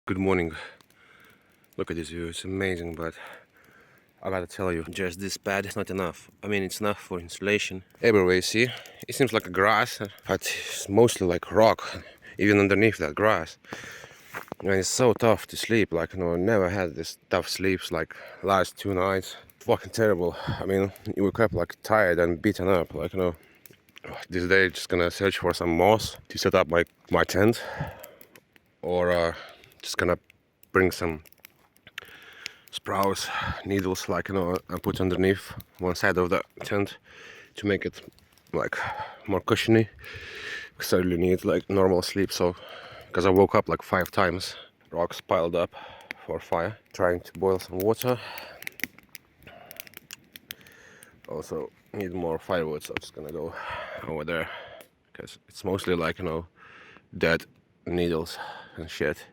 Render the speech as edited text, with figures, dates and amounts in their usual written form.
Good morning. Look at this view, it's amazing, but I gotta tell you, just this pad is not enough. I mean, it's enough for insulation. Everywhere you see, it seems like a grass, but it's mostly like rock, even underneath that grass. And it's so tough to sleep, like, I never had this tough sleeps like last 2 nights. Fucking terrible. I mean, you wake up like tired and beaten up, like, this day just gonna search for some moss to set up my tent, or just gonna bring some sprouts, needles, like, and put underneath one side of the tent to make it like more cushiony, because I really need like normal sleep. So because I woke up like 5 times, rocks piled up for fire, trying to boil some water. Also need more firewood, so I'm just gonna go over there, because it's mostly like dead needles and shit.